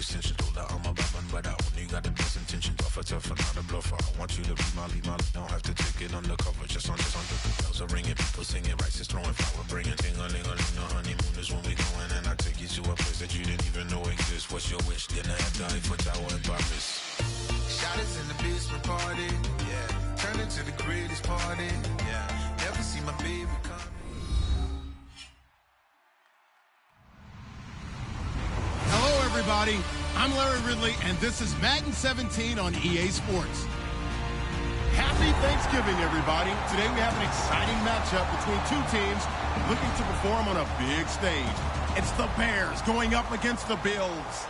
extension. Told her I'm a weapon, but I only got the best intentions. Tougher, tougher, not a bluffer. I want you to be Molly. Don't have to take it undercover. Just under the bells are ringing. People singing, rice is throwing flower, bringing ting-a-ling-a-ling. The honeymoon is when we going, and I take you to a place that you didn't even know exists. What's your wish? Dinner at the Eiffel Tower in Paris. Shot us in the basement party. Yeah. Turn into the greatest party. Yeah. Never see my baby come. Hello, everybody. I'm Larry Ridley, and this is Madden 17 on EA Sports. Happy Thanksgiving, everybody. Today we have an exciting matchup between two teams looking to perform on a big stage. It's the Bears going up against the Bills.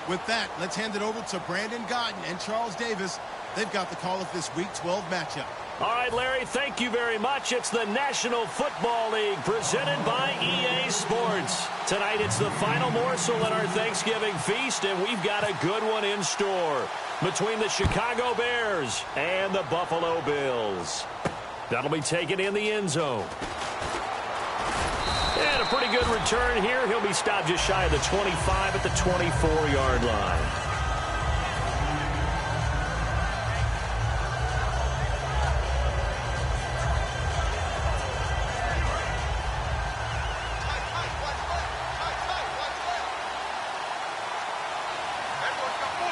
With that, let's hand it over to Brandon Godden and Charles Davis. They've got the call of this Week 12 matchup. All right, Larry, thank you very much. It's the National Football League presented by EA Sports. Tonight, it's the final morsel in our Thanksgiving feast, and we've got a good one in store between the Chicago Bears and the Buffalo Bills. That'll be taken in the end zone. And a pretty good return here. He'll be stopped just shy of the 25 at the 24-yard line.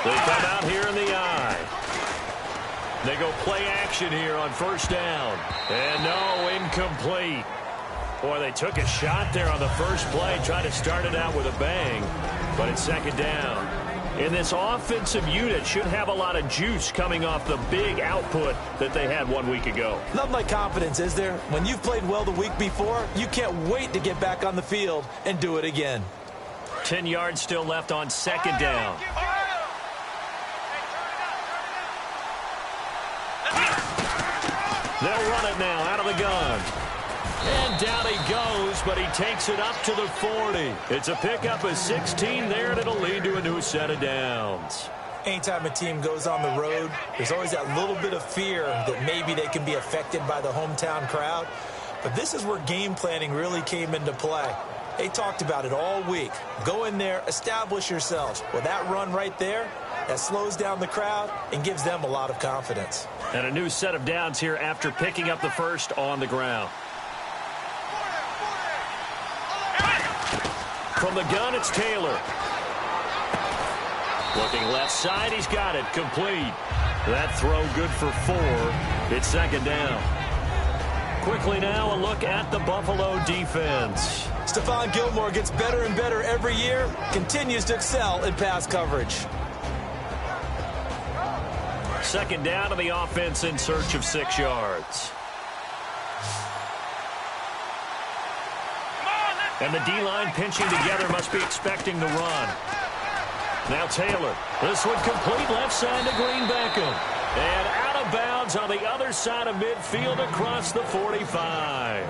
They come out here in the eye. They go play action here on first down. And no, incomplete. Boy, they took a shot there on the first play, tried to start it out with a bang, but it's second down. And this offensive unit should have a lot of juice coming off the big output that they had 1 week ago. Nothing like confidence, is there? When you've played well the week before, you can't wait to get back on the field and do it again. 10 yards still left on second down. They'll run it now out of the gun. And down he goes, but he takes it up to the 40. It's a pickup of 16 there, and it'll lead to a new set of downs. Anytime a team goes on the road, there's always that little bit of fear that maybe they can be affected by the hometown crowd. But this is where game planning really came into play. They talked about it all week. Go in there, establish yourselves. Well, that run right there, that slows down the crowd and gives them a lot of confidence. And a new set of downs here after picking up the first on the ground. From the gun, it's Taylor. Looking left side, he's got it. Complete. That throw good for 4. It's second down. Quickly now, a look at the Buffalo defense. Stephon Gilmore gets better and better every year, continues to excel in pass coverage. Second down to the offense in search of 6 yards. And the D-line pinching together, must be expecting the run. Now Taylor. This one complete left side to Green Beckham. And out of bounds on the other side of midfield across the 45.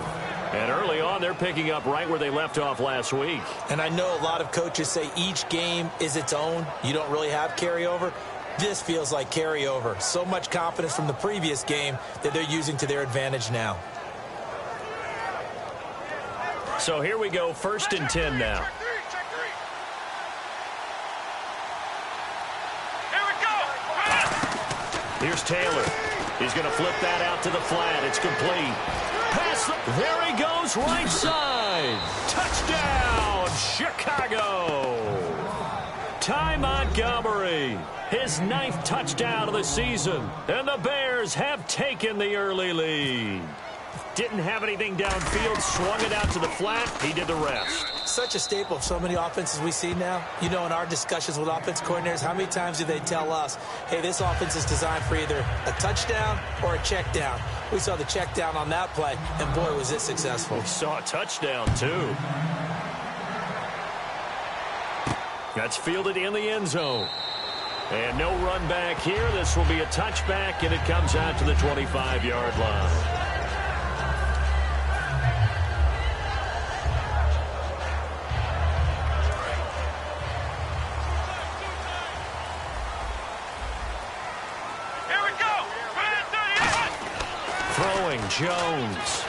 And early on, they're picking up right where they left off last week. And I know a lot of coaches say each game is its own. You don't really have carryover. This feels like carryover. So much confidence from the previous game that they're using to their advantage now. So here we go, 1st and 10 now. Here we go. Here's Taylor. He's going to flip that out to the flat. It's complete. Pass. There he goes, right side. Touchdown, Chicago. Ty Montgomery, his 9th touchdown of the season. And the Bears have taken the early lead. Didn't have anything downfield, swung it out to the flat. He did the rest. Such a staple of so many offenses we see now. You know, in our discussions with offense coordinators, how many times do they tell us, hey, this offense is designed for either a touchdown or a check down. We saw the check down on that play, and boy, was it successful. We saw a touchdown, too. That's fielded in the end zone. And no run back here. This will be a touchback, and it comes out to the 25-yard line. Here we go. Throwing Jones.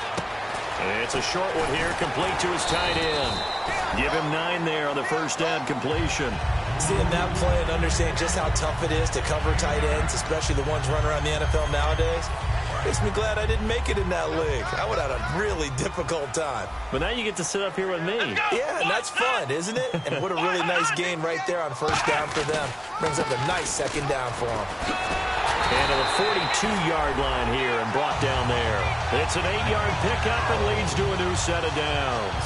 It's a short one here, complete to his tight end. Give him 9 there on the first down completion. Seeing that play and understanding just how tough it is to cover tight ends, especially the ones running around the NFL nowadays, makes me glad I didn't make it in that league. I would have had a really difficult time. But now you get to sit up here with me. Yeah, and that's fun, isn't it? And what a really nice gain right there on first down for them. Brings up a nice second down for them. And to the 42-yard line here and brought down there. It's an 8-yard pickup and leads to a new set of downs.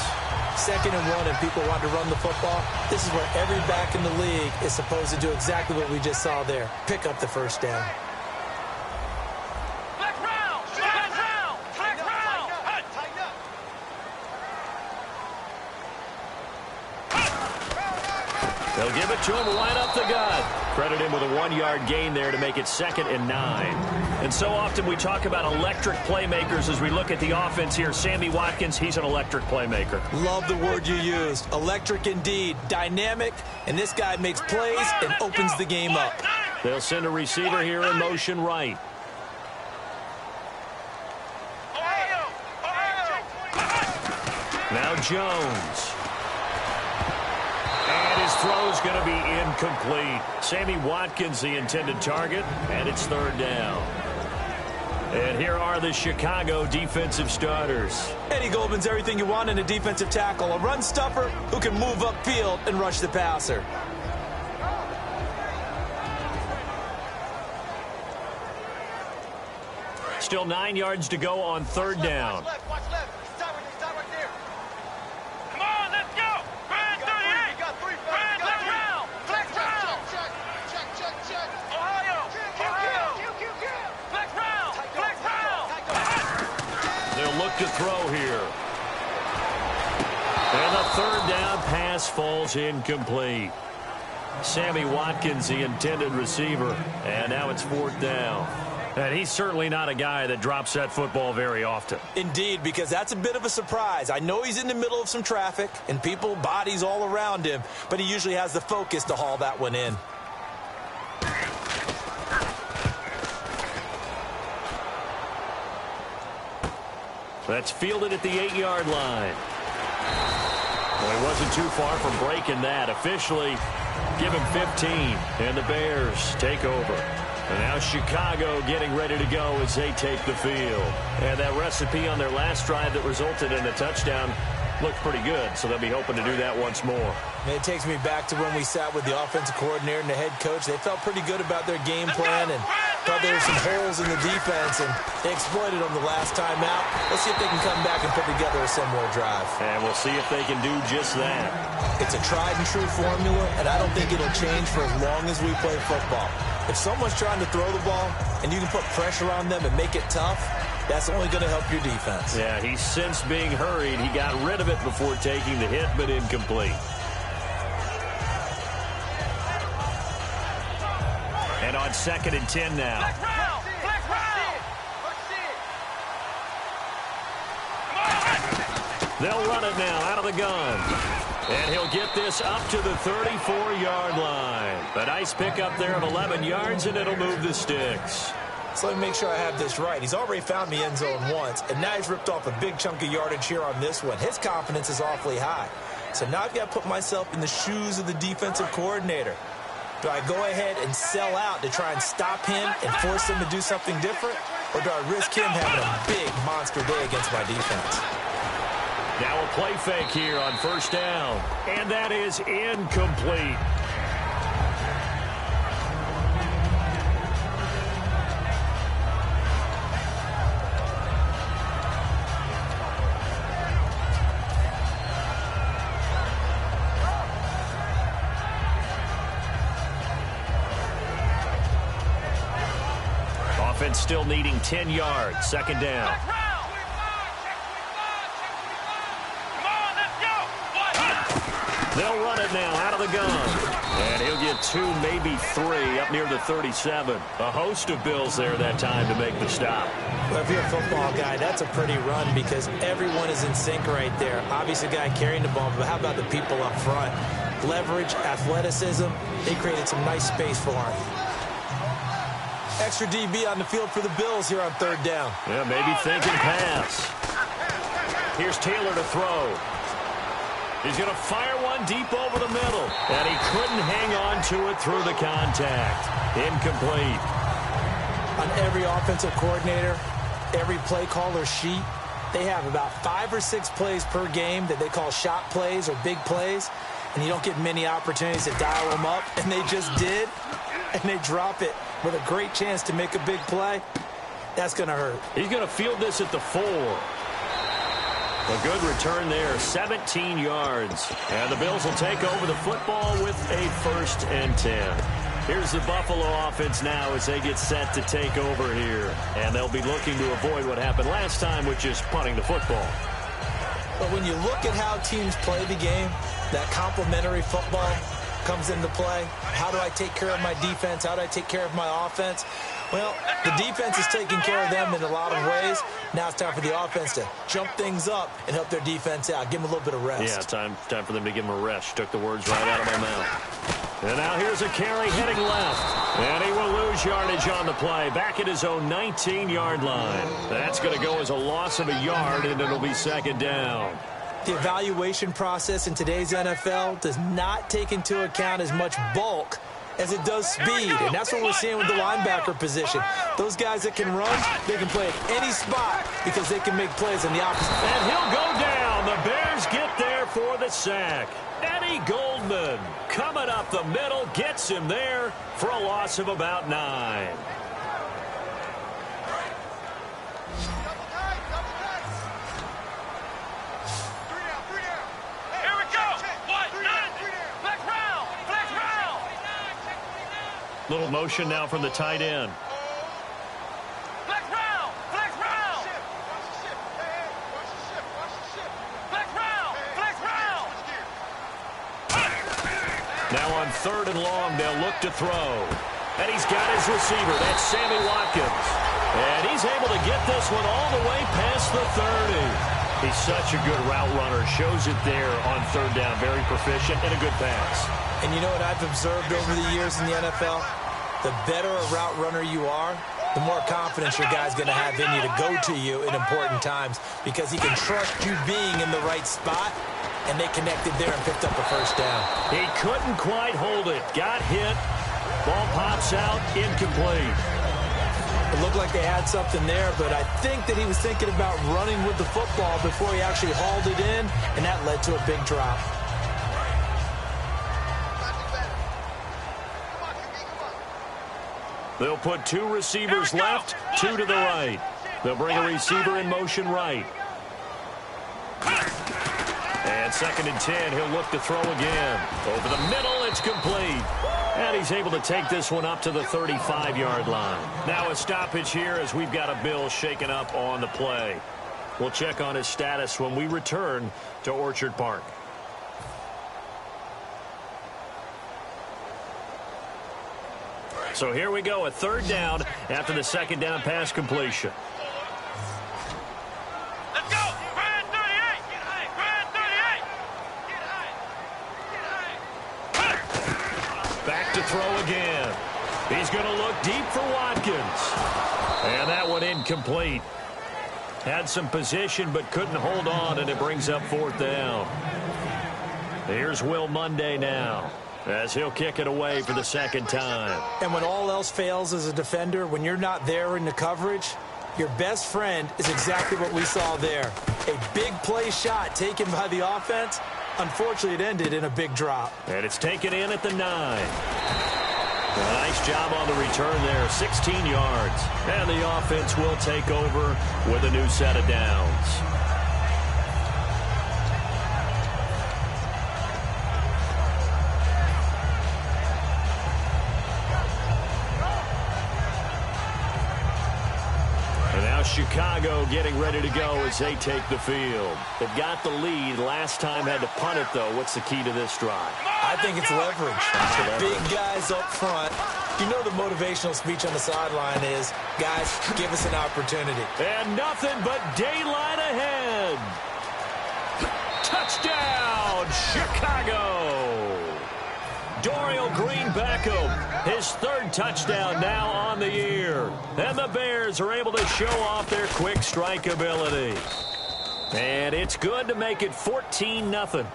2nd and 1 and people want to run the football. This is where every back in the league is supposed to do exactly what we just saw there. Pick up the first down. They'll give it to him right up the gut. Credit him with a 1-yard gain there to make it 2nd and 9. And so often we talk about electric playmakers as we look at the offense here. Sammy Watkins, he's an electric playmaker. Love the word you used. Electric indeed. Dynamic. And this guy makes plays and opens the game up. They'll send a receiver here in motion right. Now Jones. And his throw's going to be incomplete. Sammy Watkins, the intended target, and it's 3rd down. And here are the Chicago defensive starters. Eddie Goldman's everything you want in a defensive tackle. A run stuffer who can move upfield and rush the passer. Still 9 yards to go on 3rd down. To throw here. And the 3rd down pass falls incomplete. Sammy Watkins, the intended receiver, and now it's 4th down. And he's certainly not a guy that drops that football very often. Indeed, because that's a bit of a surprise. I know he's in the middle of some traffic and people, bodies all around him, but he usually has the focus to haul that one in. That's fielded at the 8-yard line. Well, he wasn't too far from breaking that. Officially, give him 15, and the Bears take over. And now Chicago getting ready to go as they take the field. And that recipe on their last drive that resulted in a touchdown looked pretty good, so they'll be hoping to do that once more. And it takes me back to when we sat with the offensive coordinator and the head coach. They felt pretty good about their game plan and thought there were some holes in the defense, and they exploited them the last time out. Let's see if they can come back and put together a similar drive. And we'll see if they can do just that. It's a tried-and-true formula, and I don't think it'll change for as long as we play football. If someone's trying to throw the ball and you can put pressure on them and make it tough, that's only going to help your defense. Yeah, he's since being hurried. He got rid of it before taking the hit, but incomplete. And on 2nd and 10 now. They'll run it now out of the gun. And he'll get this up to the 34-yard line. A nice pickup there of 11 yards, and it'll move the sticks. So let me make sure I have this right. He's already found the end zone once, and now he's ripped off a big chunk of yardage here on this one. His confidence is awfully high. So now I've got to put myself in the shoes of the defensive coordinator. Do I go ahead and sell out to try and stop him and force him to do something different? Or do I risk him having a big monster day against my defense? Now a play fake here on 1st down. And that is incomplete. Offense still needing 10 yards. 2nd down. They'll run it now out of the gun. And he'll get 2, maybe 3 up near the 37. A host of Bills there that time to make the stop. Well, if you're a football guy, that's a pretty run because everyone is in sync right there. Obviously, the guy carrying the ball, but how about the people up front? Leverage, athleticism, they created some nice space for him. Extra DB on the field for the Bills here on 3rd down. Yeah, maybe thinking pass. Here's Taylor to throw. He's going to fire one deep over the middle. And he couldn't hang on to it through the contact. Incomplete. On every offensive coordinator, every play caller sheet, they have about 5 or 6 plays per game that they call shot plays or big plays. And you don't get many opportunities to dial them up. And they just did. And they drop it with a great chance to make a big play. That's going to hurt. He's going to field this at the 4. A good return there, 17 yards. And the Bills will take over the football with a 1st and 10. Here's the Buffalo offense now as they get set to take over here. And they'll be looking to avoid what happened last time, which is punting the football. But when you look at how teams play the game, that complementary football comes into play. How do I take care of my defense? How do I take care of my offense? Well, the defense is taking care of them in a lot of ways. Now it's time for the offense to jump things up and help their defense out. Give them a little bit of rest. Yeah, time for them to give them a rest. Took the words right out of my mouth. And now here's a carry heading left. And he will lose yardage on the play. Back at his own 19-yard line. That's going to go as a loss of a yard, and it'll be 2nd down. The evaluation process in today's NFL does not take into account as much bulk as it does speed, and that's what we're seeing with the linebacker position. Those guys that can run, they can play at any spot because they can make plays on the opposite. And he'll go down. The Bears get there for the sack. Eddie Goldman coming up the middle, gets him there for a loss of about 9. Little motion now from the tight end. Flex round. Now on 3rd and long, they'll look to throw. And he's got his receiver. That's Sammy Watkins. And he's able to get this one all the way past the 30. He's such a good route runner. Shows it there on 3rd down. Very proficient and a good pass. And you know what I've observed over the years in the NFL? The better a route runner you are, the more confidence your guy's going to have in you to go to you in important times because he can trust you being in the right spot, and they connected there and picked up a 1st down. He couldn't quite hold it. Got hit. Ball pops out. Incomplete. It looked like they had something there, but I think that he was thinking about running with the football before he actually hauled it in, and that led to a big drop. They'll put 2 receivers left, 2 to the right. They'll bring a receiver in motion right. And 2nd and 10, he'll look to throw again. Over the middle, it's complete. And he's able to take this one up to the 35-yard line. Now a stoppage here as we've got a Bill shaken up on the play. We'll check on his status when we return to Orchard Park. So here we go, a 3rd down after the 2nd down pass completion. Let's go! Brand 38! Brand 38! Back to throw again. He's going to look deep for Watkins. And that one incomplete. Had some position but couldn't hold on, and it brings up 4th down. Here's Will Monday now, as he'll kick it away for the 2nd time. And when all else fails as a defender, when you're not there in the coverage, your best friend is exactly what we saw there. A big play shot taken by the offense. Unfortunately, it ended in a big drop. And it's taken in at the 9. A nice job on the return there, 16 yards. And the offense will take over with a new set of downs. Chicago getting ready to go as they take the field. They've got the lead. Last time had to punt it, though. What's the key to this drive? I think it's leverage. The big guys up front. You know the motivational speech on the sideline is, guys, give us an opportunity. And nothing but daylight ahead. Touchdown, Chicago. Dorial Green-Beckham, his 3rd touchdown now on the year. And the Bears are able to show off their quick strike ability. And it's good to make it 14-0.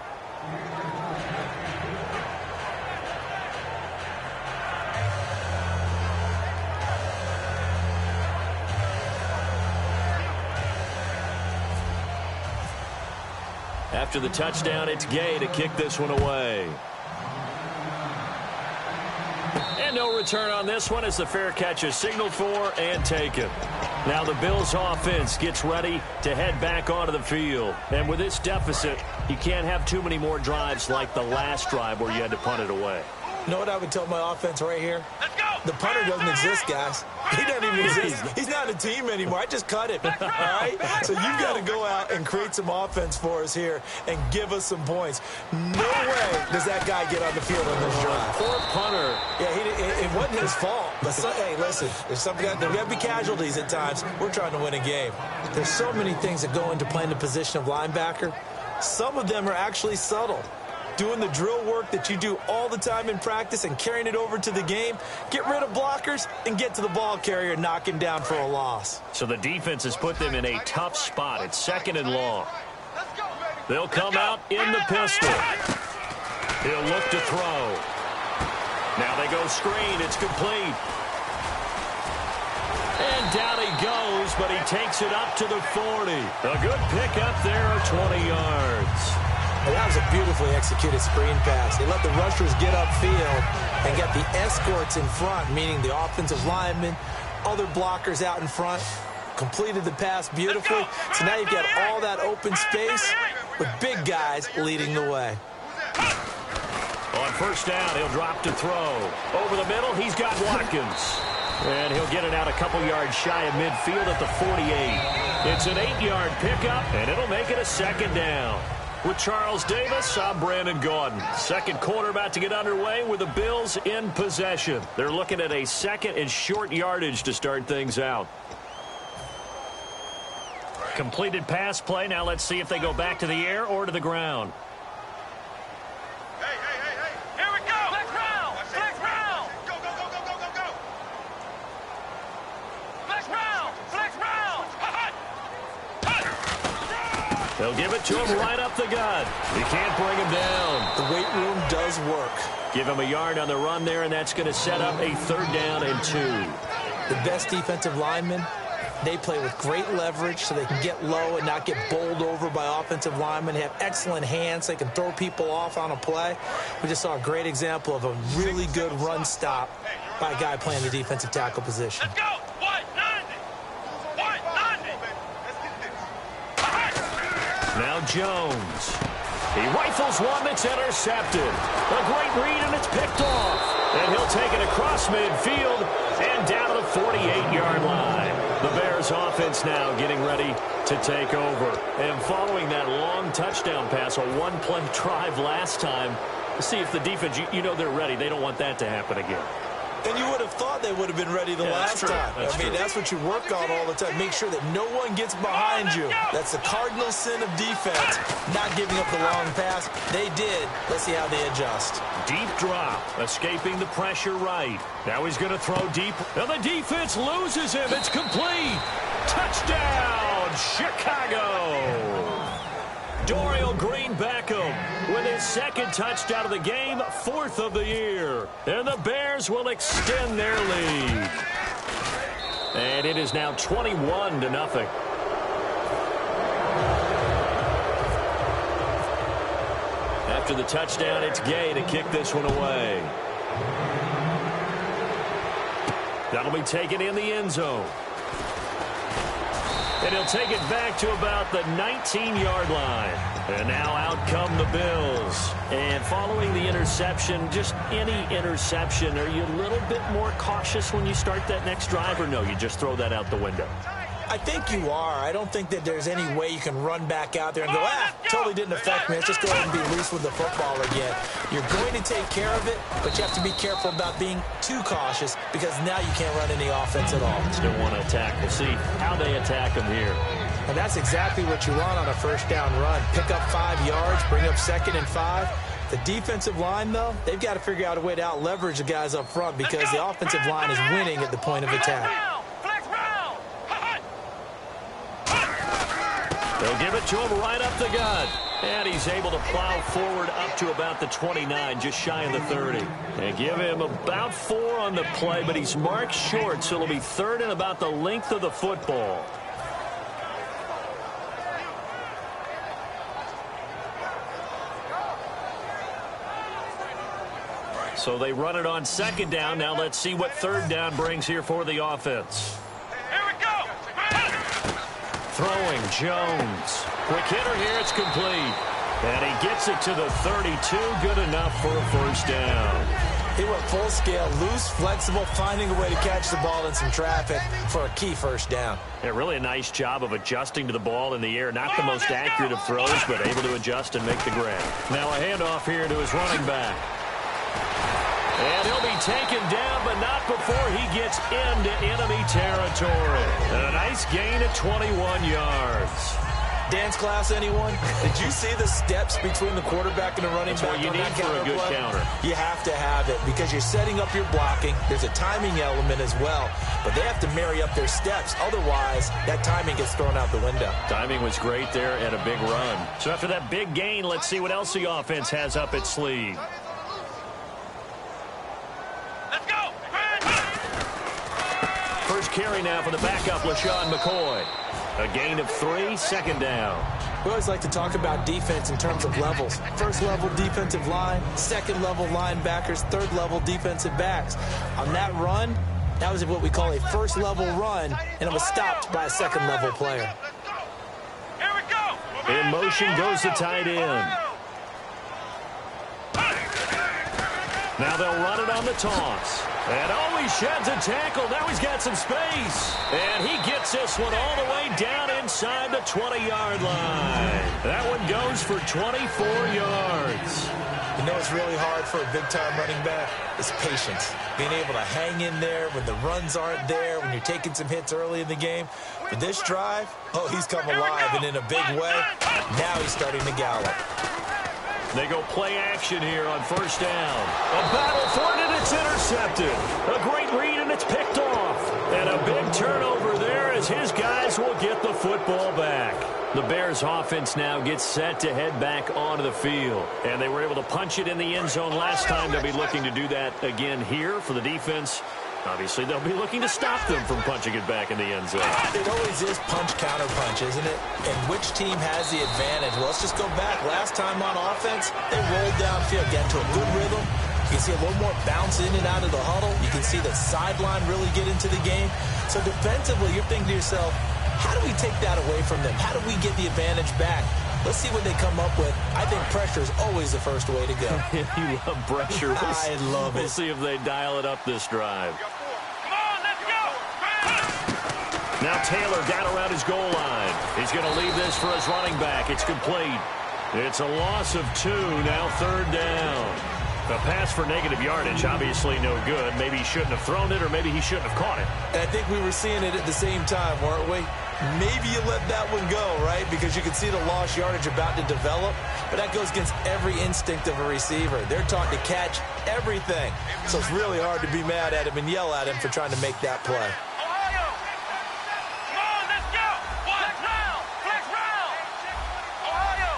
After the touchdown, it's Gay to kick this one away. And no return on this one as the fair catch is signaled for and taken. Now the Bills offense gets ready to head back onto the field. And with this deficit, you can't have too many more drives like the last drive where you had to punt it away. You know what I would tell my offense right here? The punter doesn't exist, guys. He doesn't even exist. He's not a team anymore. I just cut him, all right? So you've got to go out and create some offense for us here and give us some points. No way does that guy get on the field on this drive. Poor punter. Yeah, it wasn't his fault. But, hey, listen, there's got to be casualties at times. We're trying to win a game. There's so many things that go into playing the position of linebacker. Some of them are actually subtle. Doing the drill work that you do all the time in practice and carrying it over to the game. Get rid of blockers and get to the ball carrier and knock him down for a loss. So the defense has put them in a tough spot. It's 2nd and long. They'll come out in the pistol. He'll look to throw. Now they go screen. It's complete. And down he goes, but he takes it up to the 40. A good pickup there of 20 yards. That was a beautifully executed screen pass. They let the rushers get upfield and get the escorts in front, meaning the offensive linemen, other blockers out in front, completed the pass beautifully. So now you've got all that open space with big guys leading the way. On 1st down, he'll drop to throw. Over the middle, he's got Watkins. And he'll get it out a couple yards shy of midfield at the 48. It's an 8-yard pickup, and it'll make it a 2nd down. With Charles Davis, I'm Brandon Gaudin. 2nd quarter about to get underway with the Bills in possession. They're looking at a 2nd and short yardage to start things out. Completed pass play. Now let's see if they go back to the air or to the ground. Hey. Here we go. Flex round. Flex round. Go. Flex round. Flex round. They'll give it to him right up the gut. He can't bring him down. The weight room does work. Give him a yard on the run there, and that's going to set up a 3rd down and 2. The best defensive linemen, they play with great leverage so they can get low and not get bowled over by offensive linemen. They have excellent hands. They can throw people off on a play. We just saw a great example of a really good run stop by a guy playing the defensive tackle position. Let's go. Now Jones. He rifles one that's intercepted. A great read, and it's picked off. And he'll take it across midfield and down to the 48-yard line. The Bears offense now getting ready to take over. And following that long touchdown pass, a 1-play drive last time, to see if the defense, you know they're ready. They don't want that to happen again. And you would have thought they would have been ready the last time. I mean, that's what you work on all the time. Make sure that no one gets behind you. That's the cardinal sin of defense, not giving up the long pass. They did. Let's see how they adjust. Deep drop, escaping the pressure right. Now he's going to throw deep, and the defense loses him. It's complete. Touchdown, Chicago. Dorial Green-Beckham with his 2nd touchdown of the game, 4th of the year. And the Bears will extend their lead. And it is now 21-0. After the touchdown, it's Gay to kick this one away. That'll be taken in the end zone. And he'll take it back to about the 19-yard line. And now out come the Bills. And following the interception, just any interception, are you a little bit more cautious when you start that next drive, or no, you just throw that out the window? I think you are. I don't think that there's any way you can run back out there and go, totally didn't affect me. Let's just go ahead and be loose with the football again. You're going to take care of it, but you have to be careful about being too cautious because now you can't run any offense at all. Still want to attack. We'll see how they attack them here. And that's exactly what you want on a 1st down run. Pick up 5 yards, bring up 2nd and 5. The defensive line, though, they've got to figure out a way to out-leverage the guys up front because the offensive line is winning at the point of attack. They'll give it to him right up the gut. And he's able to plow forward up to about the 29, just shy of the 30. And give him about 4 on the play, but he's marked short, so it'll be 3rd and about the length of the football. So they run it on 2nd down. Now let's see what 3rd down brings here for the offense. Here we go. Throwing, Jones. Quick hitter here, it's complete. And he gets it to the 32, good enough for a 1st down. He went full scale, loose, flexible, finding a way to catch the ball in some traffic for a key 1st down. Yeah, really a nice job of adjusting to the ball in the air. Not the most accurate of throws, but able to adjust and make the grab. Now a handoff here to his running back. And he'll be taken down, but not before he gets into enemy territory. And a nice gain of 21 yards. Dance class, anyone? Did you see the steps between the quarterback and the running back? That's what you need for a good counter. You have to have it because you're setting up your blocking. There's a timing element as well, but they have to marry up their steps. Otherwise, that timing gets thrown out the window. Timing was great there and a big run. So after that big gain, let's see what else the offense has up its sleeve. Let's go. First carry now for the backup, LaShawn McCoy. A gain of 3, 2nd down. We always like to talk about defense in terms of levels. 1st level defensive line, 2nd level linebackers, 3rd level defensive backs. On that run, that was what we call a 1st level run, and it was stopped by a 2nd level player. Here we go. In motion goes the tight end. Now they'll run it on the toss. And oh, he sheds a tackle. Now he's got some space. And he gets this one all the way down inside the 20-yard line. That one goes for 24 yards. You know what's really hard for a big-time running back? Is patience. Being able to hang in there when the runs aren't there, when you're taking some hits early in the game. For this drive, oh, he's come alive and in a big way. Now he's starting to gallop. They go play action here on 1st down. A battle for it, and it's intercepted. A great read, and it's picked off. And a big turnover there as his guys will get the football back. The Bears offense now gets set to head back onto the field. And they were able to punch it in the end zone last time. They'll be looking to do that again here for the defense. Obviously, they'll be looking to stop them from punching it back in the end zone. It always is punch-counter-punch, isn't it? And which team has the advantage? Well, let's just go back. Last time on offense, they rolled downfield, get into a good rhythm. You can see a little more bounce in and out of the huddle. You can see the sideline really get into the game. So defensively, you're thinking to yourself, how do we take that away from them? How do we get the advantage back? Let's see what they come up with. I think pressure is always the first way to go. You love pressure. I love it. We'll see if they dial it up this drive. Come on, let's go. Now Taylor down around his goal line. He's going to leave this for his running back. It's complete. It's a loss of 2, now 3rd down. The pass for negative yardage, obviously no good. Maybe he shouldn't have thrown it, or maybe he shouldn't have caught it. And I think we were seeing it at the same time, weren't we? Maybe you let that one go, right? Because you can see the lost yardage about to develop. But that goes against every instinct of a receiver. They're taught to catch everything. So it's really hard to be mad at him and yell at him for trying to make that play. Ohio. Come on, let's go. Flex round. Flex round. Ohio.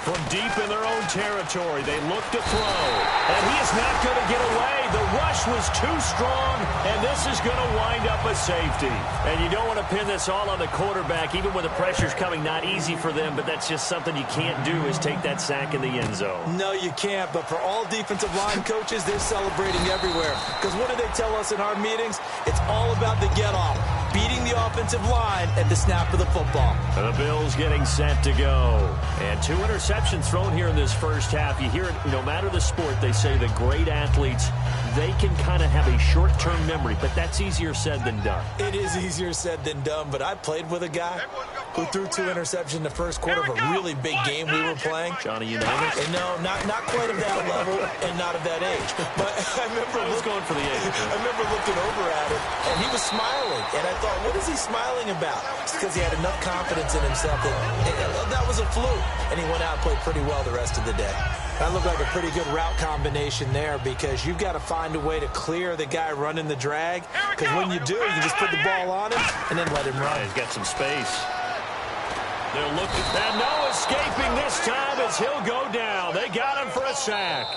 From deep in their own territory, they look to throw. And he is not going to get away. The rush was too strong, and this is going to wind up a safety. And you don't want to pin this all on the quarterback, even when the pressure's coming. Not easy for them, but that's just something you can't do, is take that sack in the end zone. No, you can't. But for all defensive line coaches, they're celebrating everywhere. Because what do they tell us in our meetings? It's all about the get-off, beating the offensive line at the snap of the football. The Bills getting set to go. And 2 interceptions thrown here in this first half. You hear it, no matter the sport, they say the great athletes, they can kind of have a short-term memory, but that's easier said than done. It is easier said than done, but I played with a guy who threw 2 interceptions in the first quarter of a really big game we were playing. Johnny Unitas? And no, not quite of that level and not of that age. But I was going for the age. I remember looking over at him, and he was smiling. And I thought, what is he smiling about? It's because he had enough confidence in himself that was a fluke. And he went out and played pretty well the rest of the day. That looked like a pretty good route combination there because you've got to find a way to clear the guy running the drag. Because when you do, you just put the ball on him and then let him run. He's got some space. They'll look at that. No escaping this time as he'll go down. They got him for a sack.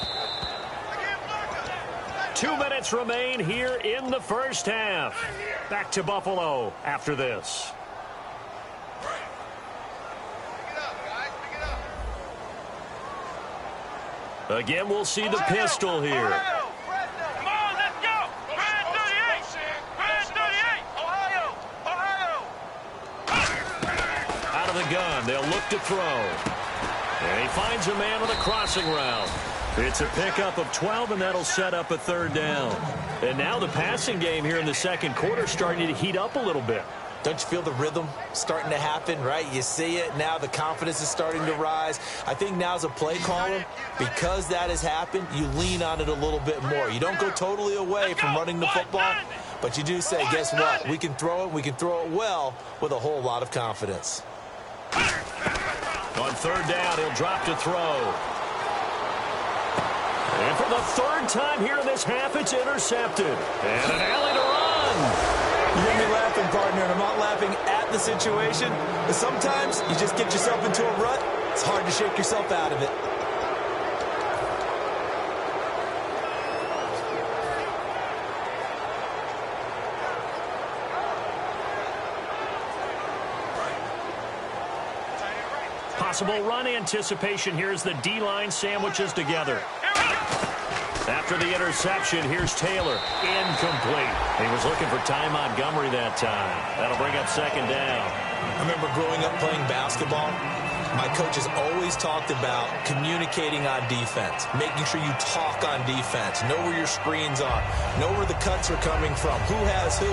2 minutes remain here in the first half. Back to Buffalo after this. Again, we'll see the pistol here. Come on, let's go. Brand 38. Brand 38. Ohio. Out of the gun, they'll look to throw. And he finds a man on the crossing route. It's a pickup of 12, and that'll set up a third down. And now the passing game here in the second quarter starting to heat up a little bit. Don't you feel the rhythm starting to happen, right? You see it. Now the confidence is starting to rise. I think now as a play caller, because that has happened, you lean on it a little bit more. You don't go totally away from running the football, but you do say, guess what? We can throw it. We can throw it well with a whole lot of confidence. On third down, he'll drop to throw. And for the third time here in this half, it's intercepted. And an alley to run. You get me laughing, partner, and I'm not laughing at the situation, but sometimes you just get yourself into a rut. It's hard to shake yourself out of it. Possible run anticipation. Here's the D-line sandwiches together. After the interception, here's Taylor. Incomplete. He was looking for Ty Montgomery that time. That'll bring up second down. I remember growing up playing basketball. My coaches always talked about communicating on defense, making sure you talk on defense, know where your screens are, know where the cuts are coming from, who has who.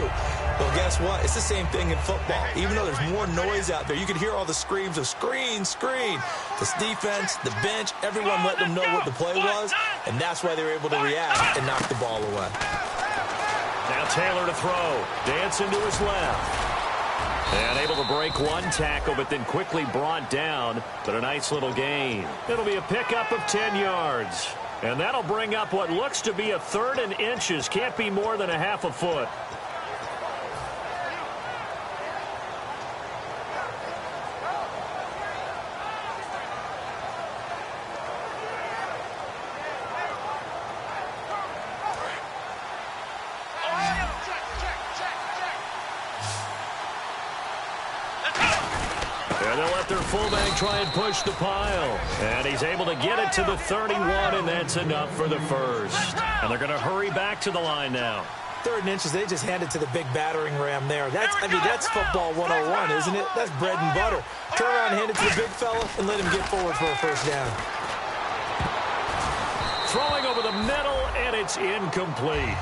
Well, guess what? It's the same thing in football. Even though there's more noise out there, you can hear all the screams of screen, screen. This defense, the bench, everyone let them know what the play was, and that's why they were able to react and knock the ball away. Now Taylor to throw. Dancing to his left. And able to break one tackle, but then quickly brought down. But a nice little gain. It'll be a pickup of 10 yards. And that'll bring up what looks to be a third and inches. Can't be more than a half a foot. Their fullback try and push the pile. And he's able to get it to the 31, and that's enough for the first. And they're going to hurry back to the line now. Third and inches, they just handed to the big battering ram there. That's football 101, isn't it? That's bread and butter. Turn around, hand it to the big fella, and let him get forward for a first down. Throwing over the middle, and it's incomplete.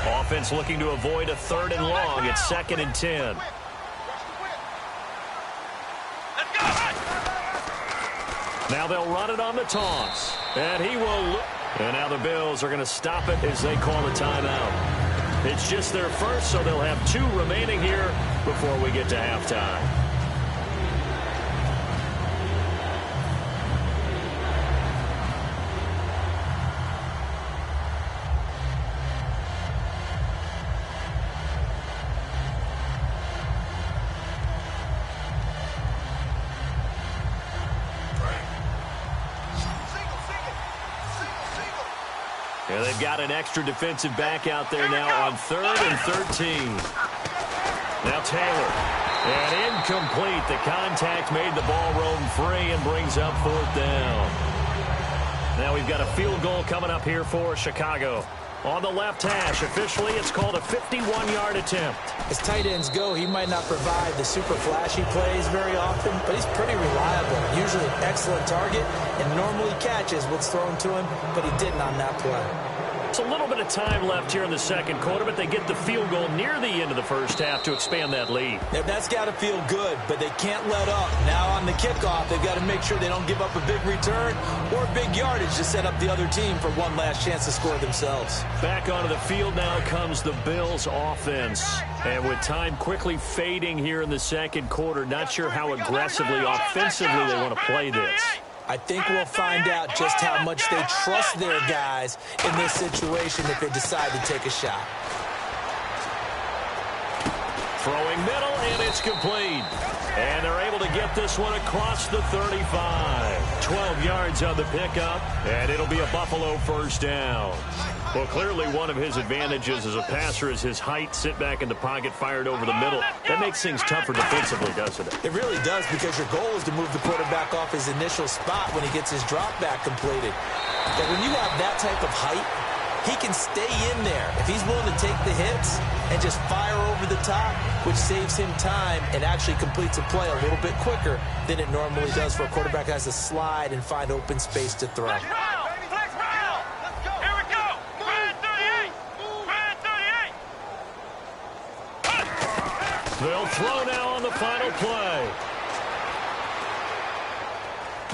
Offense looking to avoid a third and long. It's 2nd and 10. Now they'll run it on the toss. And he will. And now the Bills are going to stop it as they call a timeout. It's just their first, so they'll have 2 remaining here before we get to halftime. And they've got an extra defensive back out there now on 3rd and 13. Now Taylor. And incomplete. The contact made the ball roam free and brings up 4th down. Now we've got a field goal coming up here for Chicago. On the left hash, officially, it's called a 51-yard attempt. As tight ends go, he might not provide the super flashy plays very often, but he's pretty reliable. Usually an excellent target and normally catches what's thrown to him, but he didn't on that play. It's a little bit bit of time left here in the second quarter, but they get the field goal near the end of the first half to expand that lead. Yeah, that's got to feel good, but they can't let up. Now on the kickoff, they've got to make sure they don't give up a big return or big yardage to set up the other team for one last chance to score themselves. Back onto the field now comes the Bills offense. And with time quickly fading here in the second quarter, not sure how aggressively, offensively they want to play this. I think we'll find out just how much they trust their guys in this situation if they decide to take a shot. Throwing middle, and it's complete. And they're able to get this one across the 35. 12 yards on the pickup, and it'll be a Buffalo first down. Well, clearly one of his advantages as a passer is his height. Sit back in the pocket, fired over the middle. That makes things tougher defensively, doesn't it? It really does, because your goal is to move the quarterback off his initial spot when he gets his drop back completed. But when you have that type of height, he can stay in there if he's willing to take the hits and just fire over the top, which saves him time and actually completes a play a little bit quicker than it normally does for a quarterback who has to slide and find open space to throw. They'll throw now on the final play.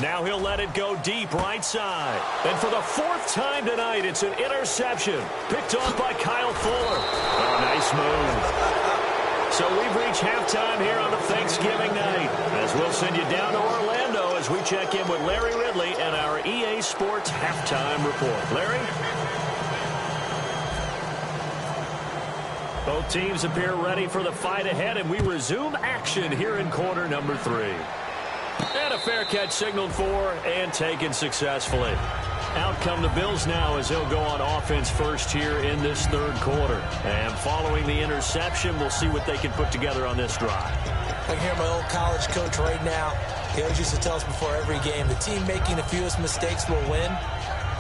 Now he'll let it go deep right side. And for the fourth time tonight, it's an interception. Picked off by Kyle Fuller. Oh, nice move. So we've reached halftime here on a Thanksgiving night, as we'll send you down to Orlando as we check in with Larry Ridley and our EA Sports Halftime Report. Larry? Both teams appear ready for the fight ahead, and we resume action here in quarter number 3. And a fair catch signaled for and taken successfully. Out come the Bills now as they'll go on offense first here in this third quarter. And following the interception, we'll see what they can put together on this drive. I can hear my old college coach right now. He always used to tell us before every game, the team making the fewest mistakes will win.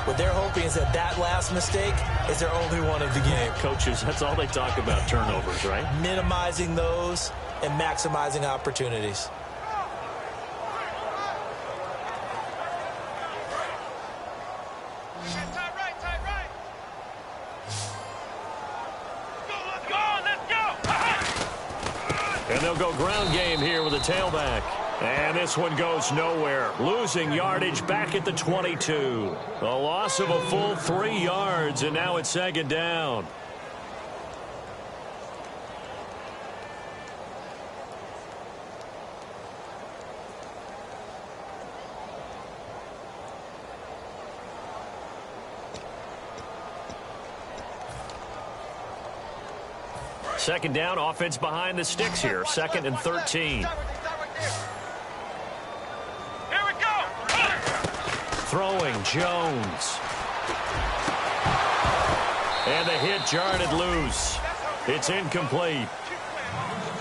What they're hoping is that that last mistake is their only one of the game. Coaches, that's all they talk about, turnovers, right? Minimizing those and maximizing opportunities. And they'll go ground game here with a tailback. And this one goes nowhere. Losing yardage back at the 22. A loss of a full 3 yards, and now it's second down. Second down, offense behind the sticks here. 2nd and 13. Throwing, Jones. And the hit jarred it loose. It's incomplete.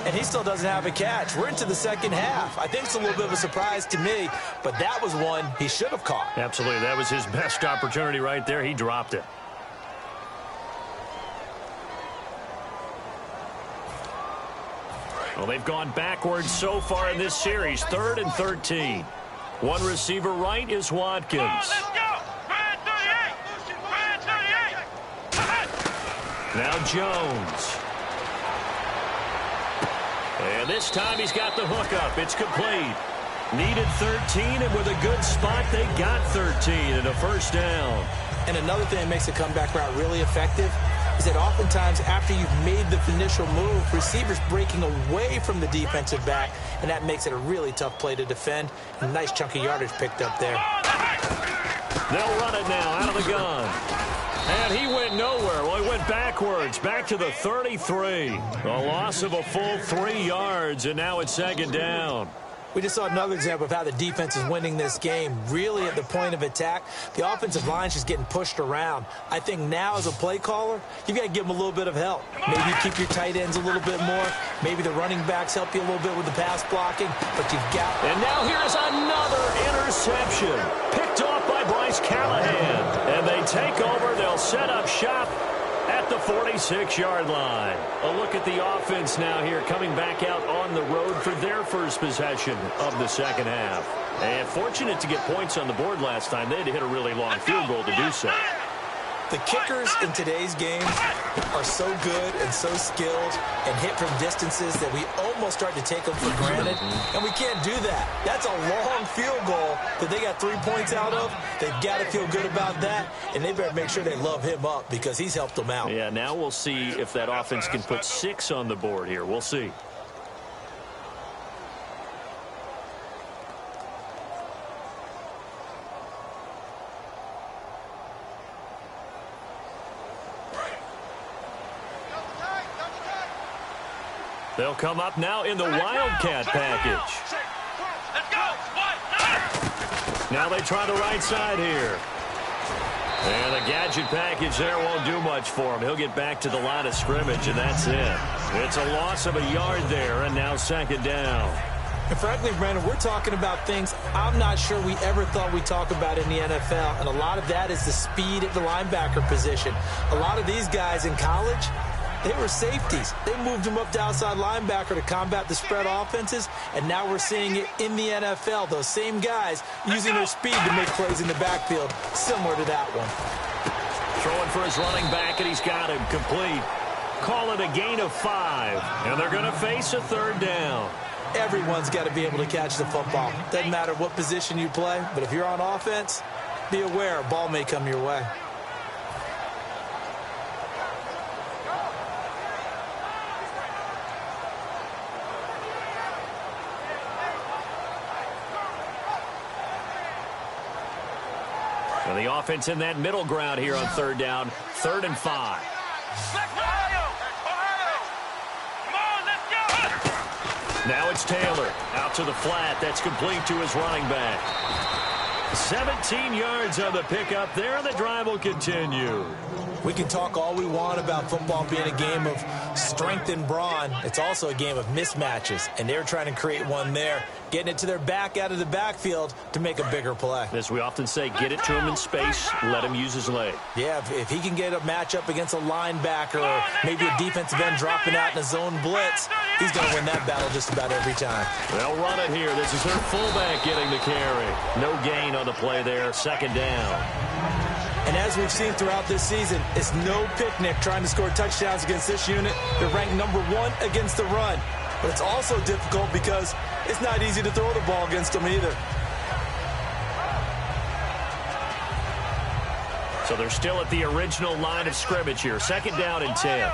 And he still doesn't have a catch. We're into the second half. I think it's a little bit of a surprise to me, but that was one he should have caught. Absolutely. That was his best opportunity right there. He dropped it. Well, they've gone backwards so far in this series. 3rd and 13. One receiver right is Watkins. Now Jones. And this time he's got the hook up. It's complete. Needed 13, and with a good spot, they got 13 and a first down. And another thing that makes the comeback route really effective is that oftentimes after you've made the initial move, receivers breaking away from the defensive back, and that makes it a really tough play to defend. A nice chunk of yardage picked up there. They'll run it now out of the gun. And he went nowhere. Well, he went backwards, back to the 33. A loss of a full 3 yards, and now it's second down. We just saw another example of how the defense is winning this game. Really at the point of attack, the offensive line's just getting pushed around. I think now as a play caller, you've got to give them a little bit of help. Maybe you keep your tight ends a little bit more. Maybe the running backs help you a little bit with the pass blocking. But you've got... And now here's another interception. Picked off by Bryce Callahan. And they take over. They'll set up shop at the 46-yard line. A look at the offense now here, coming back out on the road for their first possession of the second half. And fortunate to get points on the board last time. They had to hit a really long field goal to do so. The kickers in today's game are so good and so skilled and hit from distances that we almost start to take them for granted, and we can't do that. That's a long field goal that they got 3 points out of. They've got to feel good about that, and they better make sure they love him up because he's helped them out. Yeah, now we'll see if that offense can put 6 on the board here. We'll see. They'll come up now in the Wildcat package. Now they try the right side here. And the gadget package there won't do much for him. He'll get back to the line of scrimmage, and that's it. It's a loss of a yard there, and now second down. And frankly, Brandon, we're talking about things I'm not sure we ever thought we'd talk about in the NFL, and a lot of that is the speed at the linebacker position. A lot of these guys in college, they were safeties. They moved them up to outside linebacker to combat the spread offenses, and now we're seeing it in the NFL. Those same guys using their speed to make plays in the backfield, similar to that one. Throwing for his running back, and he's got him complete. Call it a gain of 5, and they're going to face a third down. Everyone's got to be able to catch the football. Doesn't matter what position you play, but if you're on offense, be aware a ball may come your way. And the offense in that middle ground here on third down, 3rd and 5. Now it's Taylor out to the flat. That's complete to his running back. 17 yards on the pickup there, and the drive will continue. We can talk all we want about football being a game of strength and brawn. It's also a game of mismatches, and they're trying to create one there, getting it to their back out of the backfield to make a bigger play. As we often say, get it to him in space, let him use his leg. Yeah, if he can get a matchup against a linebacker or maybe a defensive end dropping out in a zone blitz, he's going to win that battle just about every time. They'll run it here. This is their fullback getting the carry. No gain on the play there, second down. And as we've seen throughout this season, it's no picnic trying to score touchdowns against this unit. They're ranked number 1 against the run. But it's also difficult because it's not easy to throw the ball against them either. So they're still at the original line of scrimmage here. Second down and 10.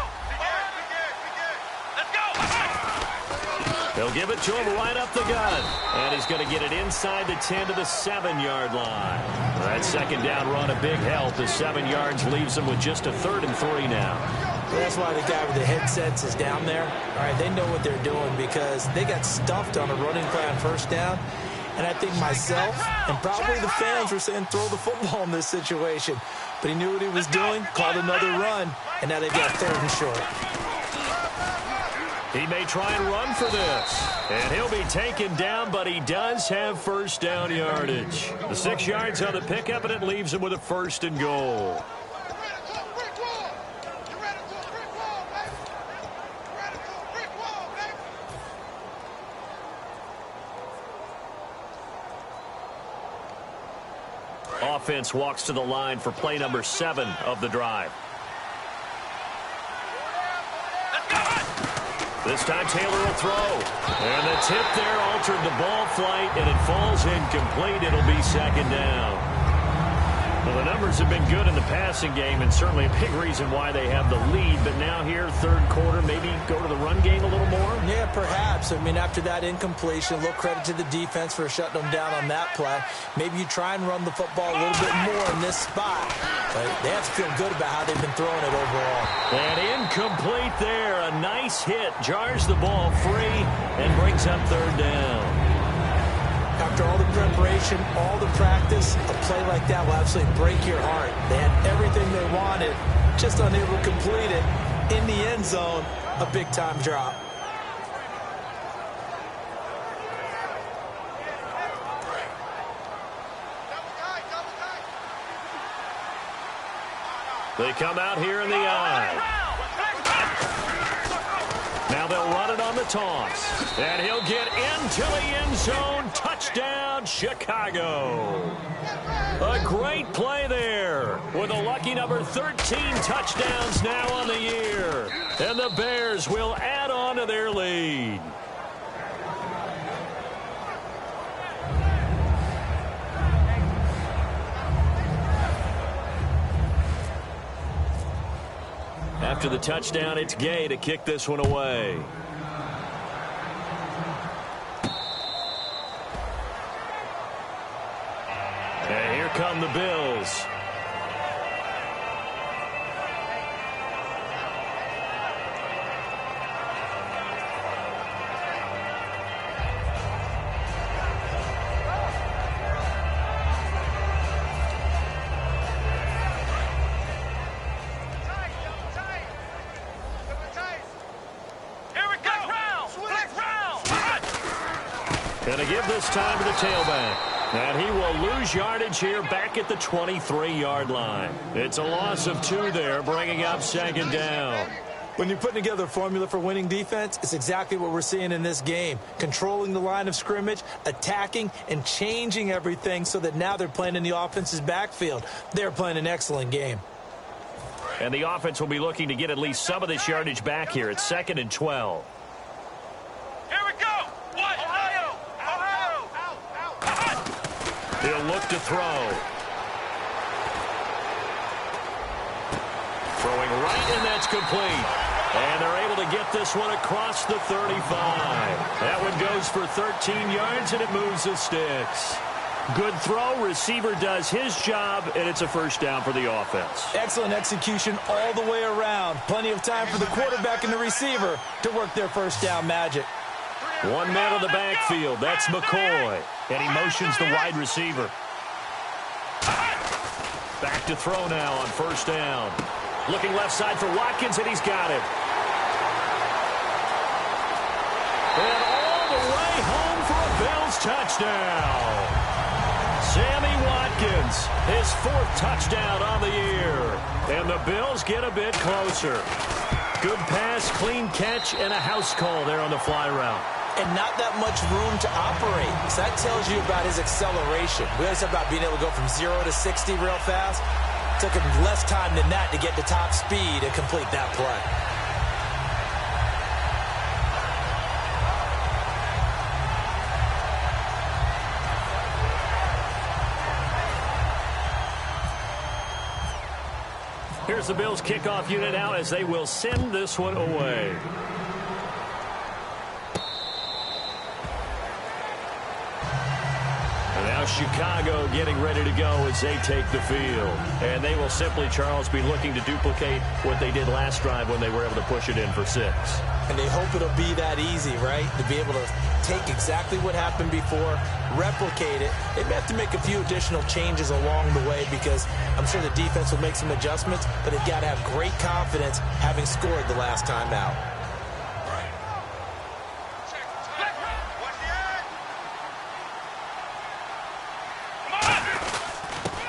They'll give it to him right up the gut. And he's going to get it inside the 10 to the 7-yard line. That second down run, a big help. The 7 yards leaves them with just a 3rd and 3 now. Well, that's why the guy with the headsets is down there. All right, they know what they're doing because they got stuffed on a running play on first down. And I think myself and probably the fans were saying throw the football in this situation. But he knew what he was doing, called another run, and now they've got 3rd and short. He may try and run for this. And he'll be taken down, but he does have first down yardage. The 6 yards on the pickup, and it leaves him with a 1st and goal. Offense walks to the line for play number 7 of the drive. This time Taylor will throw. And the tip there altered the ball flight, and it falls incomplete. It'll be second down. Well, the numbers have been good in the passing game, and certainly a big reason why they have the lead. But now here, third quarter, maybe go to the run game a little more? Yeah, perhaps. I mean, after that incompletion, a little credit to the defense for shutting them down on that play. Maybe you try and run the football a little bit more in this spot. But they have to feel good about how they've been throwing it overall. And incomplete there. A nice hit. Jars the ball free and brings up third down. After all the preparation, all the practice, a play like that will absolutely break your heart. They had everything they wanted, just unable to complete it. In the end zone, a big-time drop. They come out here in the eye. Now they'll run it on the toss. And he'll get into the end zone. Touchdown, touchdown, Chicago. A great play there with a lucky number 13 touchdowns now on the year. And the Bears will add on to their lead. After the touchdown, it's Gay to kick this one away. And here come the Bills. Going to give this time to the tailback. And he will lose yardage here back at the 23-yard line. It's a loss of 2 there, bringing up second down. When you're putting together a formula for winning defense, it's exactly what we're seeing in this game. Controlling the line of scrimmage, attacking, and changing everything so that now they're playing in the offense's backfield. They're playing an excellent game. And the offense will be looking to get at least some of this yardage back here. It's 2nd and 12. Here we go. What? Ohio. He'll look to throw. Throwing right, and that's complete. And they're able to get this one across the 35. That one goes for 13 yards, and it moves the sticks. Good throw. Receiver does his job, and it's a first down for the offense. Excellent execution all the way around. Plenty of time for the quarterback and the receiver to work their first down magic. One man on the backfield. That's McCoy. And he motions the wide receiver. Back to throw now on first down. Looking left side for Watkins, and he's got it. And all the way home for a Bills touchdown. Sammy Watkins, his 4th touchdown on the year. And the Bills get a bit closer. Good pass, clean catch, and a house call there on the fly route. And not that much room to operate. So that tells you about his acceleration. We always talk about being able to go from 0 to 60 real fast. It took him less time than that to get to top speed and complete that play. Here's the Bills kickoff unit now as they will send this one away. And now Chicago getting ready to go as they take the field. And they will simply, Charles, be looking to duplicate what they did last drive when they were able to push it in for 6. And they hope it'll be that easy, right? To be able to take exactly what happened before, replicate it. They may have to make a few additional changes along the way because I'm sure the defense will make some adjustments, but they've got to have great confidence having scored the last time out.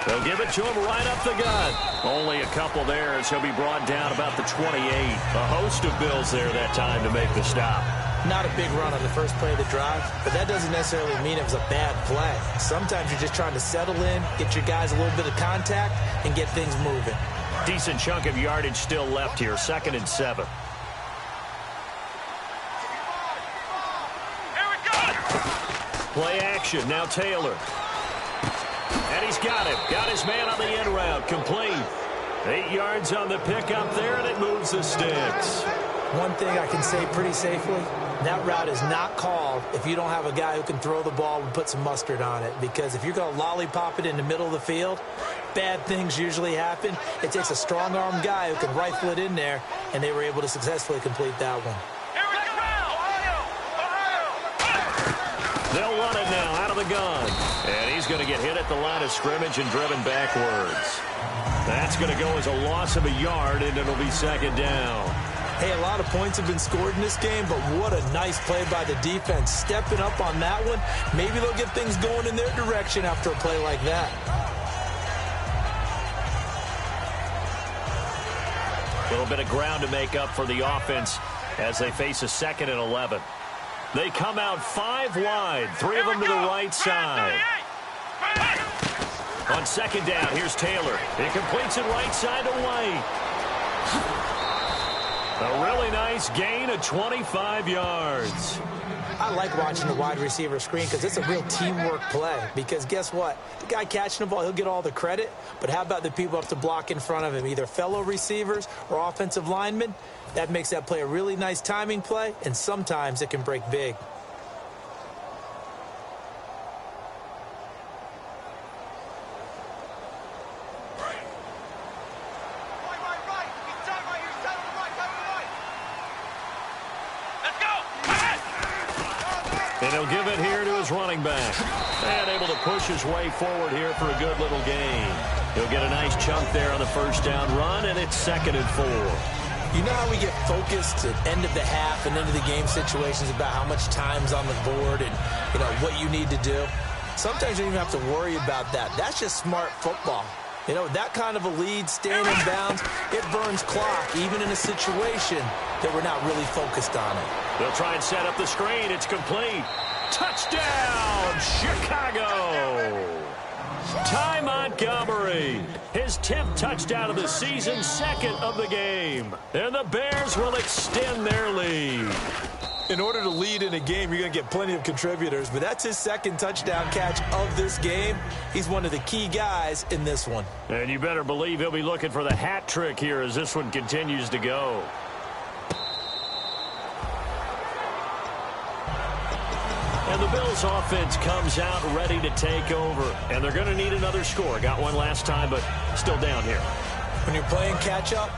They'll give it to him right up the gut. Only a couple there as he'll be brought down about the 28. A host of Bills there that time to make the stop. Not a big run on the first play of the drive, but that doesn't necessarily mean it was a bad play. Sometimes you're just trying to settle in, get your guys a little bit of contact, and get things moving. Decent chunk of yardage still left here. 2nd and 7. Here we go. Play action. Now Taylor. And he's got him. Got his man on the end route. Complete. 8 yards on the pickup there, and it moves the sticks. One thing I can say pretty safely, that route is not called if you don't have a guy who can throw the ball and put some mustard on it. Because if you're going to lollipop it in the middle of the field, bad things usually happen. It takes a strong-armed guy who can rifle it in there, and they were able to successfully complete that one. Here we go. Ohio. They'll run it now out of the gun. And he's going to get hit at the line of scrimmage and driven backwards. That's going to go as a loss of a yard, and it'll be 2nd down. Hey, a lot of points have been scored in this game, but what a nice play by the defense. Stepping up on that one, maybe they'll get things going in their direction after a play like that. A little bit of ground to make up for the offense as they face a 2nd and 11. They come out 5 wide, 3 of them to the right side. On second down, here's Taylor. He completes it right side to White. A really nice gain of 25 yards. I like watching the wide receiver screen because it's a real teamwork play. Because guess what? The guy catching the ball, he'll get all the credit. But how about the people up to block in front of him, either fellow receivers or offensive linemen? That makes that play a really nice timing play, and sometimes it can break big. And he'll give it here to his running back. And able to push his way forward here for a good little gain. He'll get a nice chunk there on the first down run, and it's 2nd and 4. You know how we get focused at end of the half and into the game situations about how much time's on the board and, you know, what you need to do? Sometimes you don't even have to worry about that. That's just smart football. You know, that kind of a lead, staying in bounds, it burns clock, even in a situation that we're not really focused on it. They'll try and set up the screen. It's complete. Touchdown, Chicago! Ty Montgomery, his 10th touchdown of the season, 2nd of the game. And the Bears will extend their lead. In order to lead in a game, you're going to get plenty of contributors, but that's his 2nd touchdown catch of this game. He's one of the key guys in this one. And you better believe he'll be looking for the hat trick here as this one continues to go. And the Bills offense comes out ready to take over. And they're going to need another score. Got one last time, but still down here. When you're playing catch-up,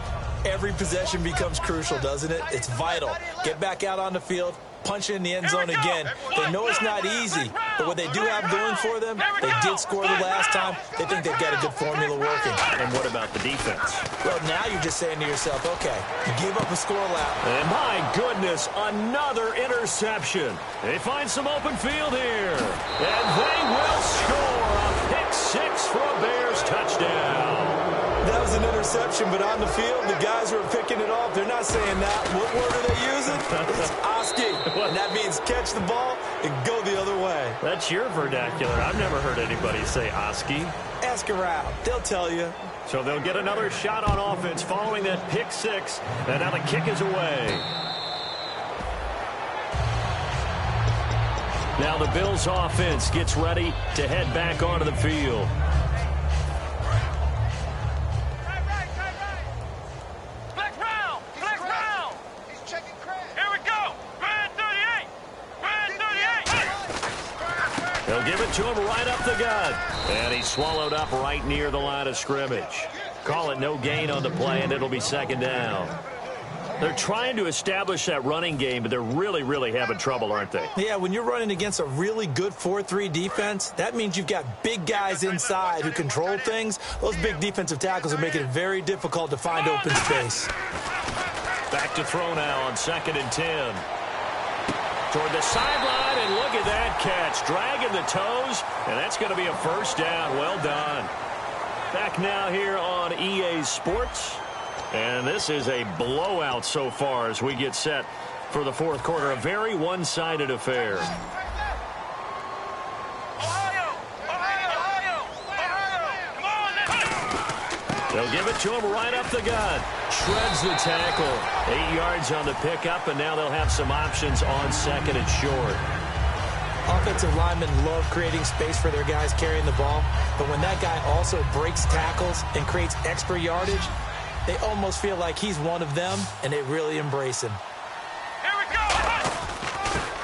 every possession becomes crucial, doesn't it? It's vital. Get back out on the field, punch it in the end zone again. They know it's not easy, but what they do have going for them, they did score the last time. They think they've got a good formula working. And what about the defense? Well, now you're just saying to yourself, okay, you gave up a score lap. And my goodness, another interception. They find some open field here. And they will score a pick 6 for a Bears touchdown. That was an interception, but on the field, the guys who are picking it off, they're not saying that. What word are they using? It's Oski. And that means catch the ball and go the other way. That's your vernacular. I've never heard anybody say Oski. Ask around. They'll tell you. So they'll get another shot on offense following that pick 6. And now the kick is away. Now the Bills offense gets ready to head back onto the field. They'll give it to him right up the gut. And he's swallowed up right near the line of scrimmage. Call it no gain on the play, and it'll be 2nd down. They're trying to establish that running game, but they're really having trouble, aren't they? Yeah, when you're running against a really good 4-3 defense, that means you've got big guys inside who control things. Those big defensive tackles are making it very difficult to find open space. Back to throw now on 2nd and 10. Toward the sideline, and look at that catch. Dragging the toes, and that's going to be a first down. Well done. Back now here on EA Sports. And this is a blowout so far as we get set for the 4th quarter. A very one-sided affair. They'll give it to him right up the gut. Shreds the tackle. 8 yards on the pickup, and now they'll have some options on 2nd and short. Offensive linemen love creating space for their guys carrying the ball, but when that guy also breaks tackles and creates extra yardage, they almost feel like he's one of them, and they really embrace him. Here we go!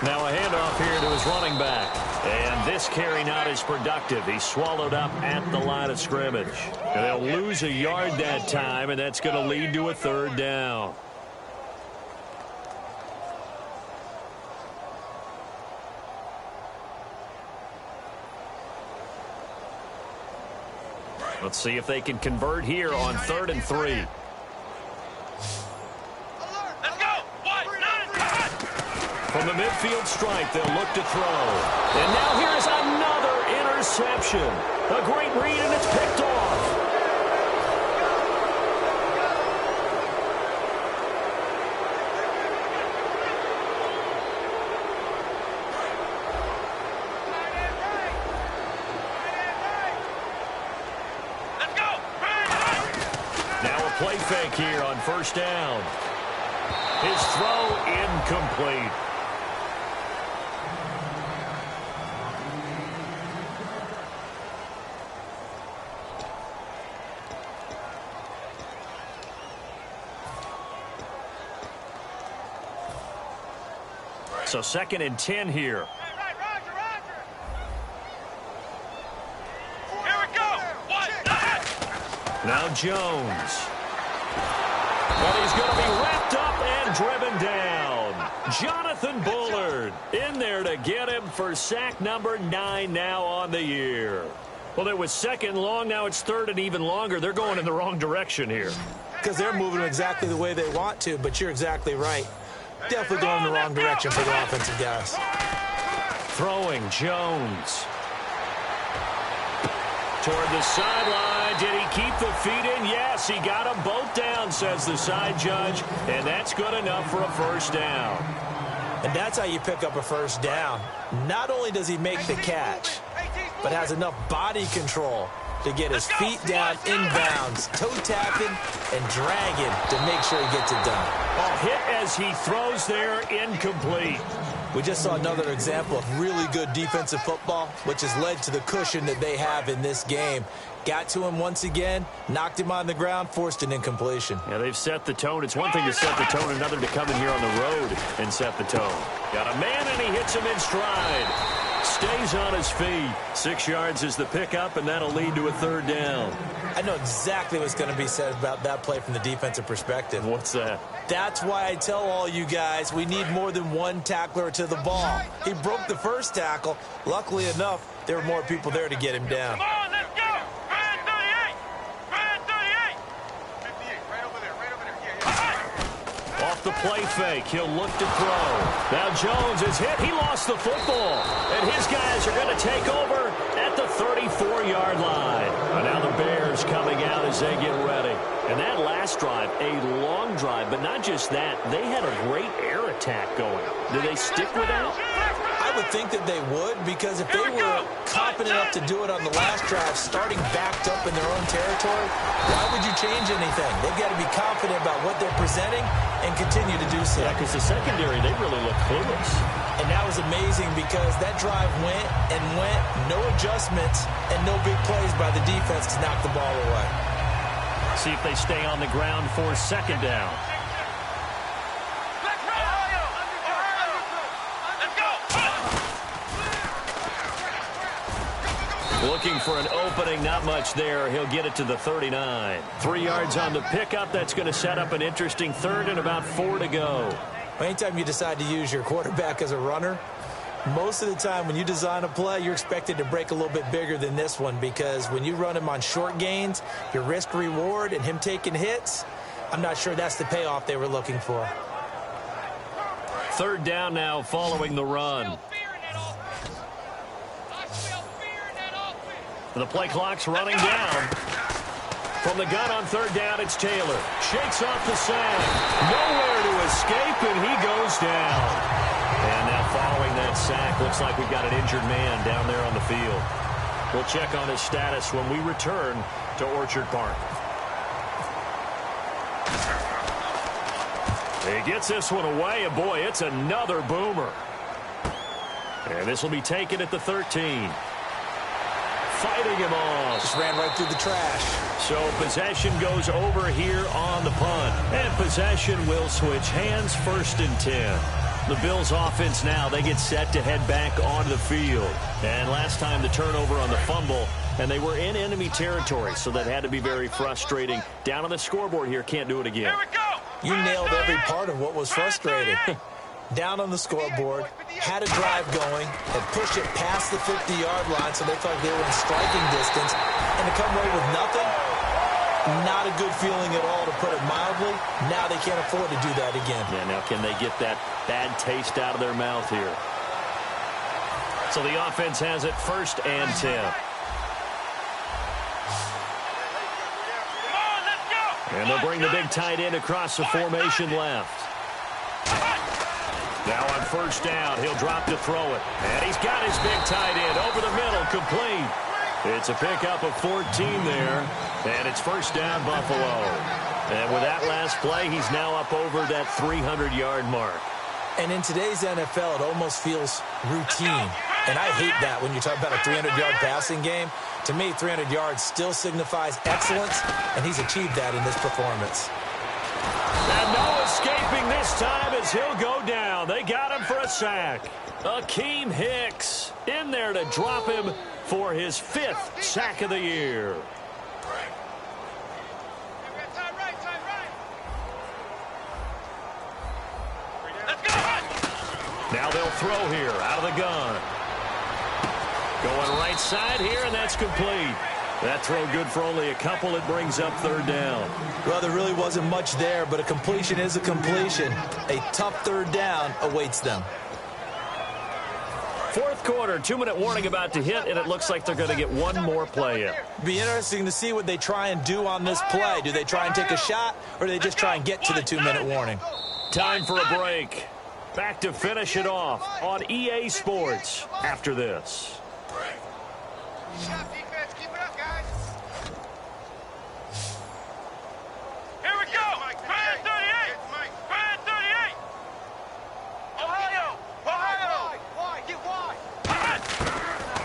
Now a handoff here to his running back. And this carry not as productive. He's swallowed up at the line of scrimmage. And they'll lose a yard that time, and that's going to lead to a 3rd down. Let's see if they can convert here on 3rd and 3. Let's go! From the midfield stripe, they'll look to throw. And now here's another interception. A great read, and it's picked off. play fake here on first down. His throw incomplete. So 2nd and 10 here. Now Jones. But he's going to be wrapped up and driven down. Jonathan Bullard in there to get him for sack number 9 now on the year. Well, it was 2nd long. Now it's 3rd and even longer. They're going in the wrong direction here. Because they're moving exactly the way they want to, but you're exactly right. Definitely going in the wrong direction for the offensive guys. Throwing Jones. Toward the sideline. Did he keep the feet in? Yes, he got them both down, says the side judge. And that's good enough for a first down. And that's how you pick up a first down. Not only does he make the catch, but has enough body control to get his feet down inbounds, toe tapping and dragging to make sure he gets it done. A hit as he throws there, incomplete. We just saw another example of really good defensive football, which has led to the cushion that they have in this game. Got to him once again, knocked him on the ground, forced an incompletion. Yeah, they've set the tone. It's one thing to set the tone, another to come in here on the road and set the tone. Got a man, and he hits him in stride. Stays on his feet. 6 yards is the pickup, and that'll lead to a 3rd down. I know exactly what's going to be said about that play from the defensive perspective. What's that? That's why I tell all you guys we need more than one tackler to the ball. He broke the first tackle. Luckily enough, there were more people there to get him down. Come on, let's go. Red 38. Red 38. 58, right over there, right over there. Yeah. Off the play fake, he'll look to throw. Now Jones is hit. He lost the football. And his guys are going to take over at the 34-yard line. And now the Bears coming out as they get ready. And that last drive, a long drive, but not just that. They had a great air attack going. Do they stick with that? I would think that they would, because if they were confident enough to do it on the last drive, starting backed up in their own territory, why would you change anything? They've got to be confident about what they're presenting and continue to do so. Yeah, because the secondary, they really look clueless. And that was amazing because that drive went and went, no adjustments, and no big plays by the defense to knock the ball away. See if they stay on the ground for 2nd down. Looking for an opening, not much there. He'll get it to the 39. 3 yards on the pickup. That's going to set up an interesting 3rd and about 4 to go. Anytime you decide to use your quarterback as a runner, most of the time when you design a play, you're expected to break a little bit bigger than this one, because when you run him on short gains, your risk-reward and him taking hits, I'm not sure that's the payoff they were looking for. 3rd down now following the run. The play clock's running down. From the gun on 3rd down, it's Taylor. Shakes off the sack. Nowhere to escape, and he goes down. And now following that sack, looks like we've got an injured man down there on the field. We'll check on his status when we return to Orchard Park. He gets this one away, and boy, it's another boomer. And this will be taken at the 13. Fighting him off. Just ran right through the trash. So possession goes over here on the punt. And possession will switch hands, 1st and 10. The Bills offense now, they get set to head back onto the field. And last time the turnover on the fumble, and they were in enemy territory, so that had to be very frustrating. Down on the scoreboard here, can't do it again. Here we go. You nailed every part of what was frustrating. Down on the scoreboard, had a drive going, and pushed it past the 50-yard line, so they thought they were in striking distance, and to come away with nothing, not a good feeling at all, to put it mildly. Now they can't afford to do that again. Yeah, now can they get that bad taste out of their mouth here? So the offense has it 1st and 10. Come on, let's go. And they'll bring the big tight end across the formation left. Now on 1st down, he'll drop to throw it. And he's got his big tight end over the middle, complete. It's a pickup of 14 there, and it's first down Buffalo. And with that last play, he's now up over that 300-yard mark. And in today's NFL, it almost feels routine. And I hate that when you talk about a 300-yard passing game. To me, 300 yards still signifies excellence, and he's achieved that in this performance. And no escaping this time as he'll go down. They got him for a sack. Akeem Hicks in there to drop him for his 5th sack of the year. Now they'll throw here out of the gun. Going right side here, and that's complete. That throw good for only a couple. It brings up 3rd down. Well, there really wasn't much there, but a completion is a completion. A tough 3rd down awaits them. 4th quarter, 2-minute warning about to hit, and it looks like they're going to get one more play in. Be interesting to see what they try and do on this play. Do they try and take a shot, or do they just try and get to the 2-minute warning? Time for a break. Back to finish it off on EA Sports after this. Shot defense, keep it up, guys. Here we go. Fire 38. Fire 38. Ohio. Get wide.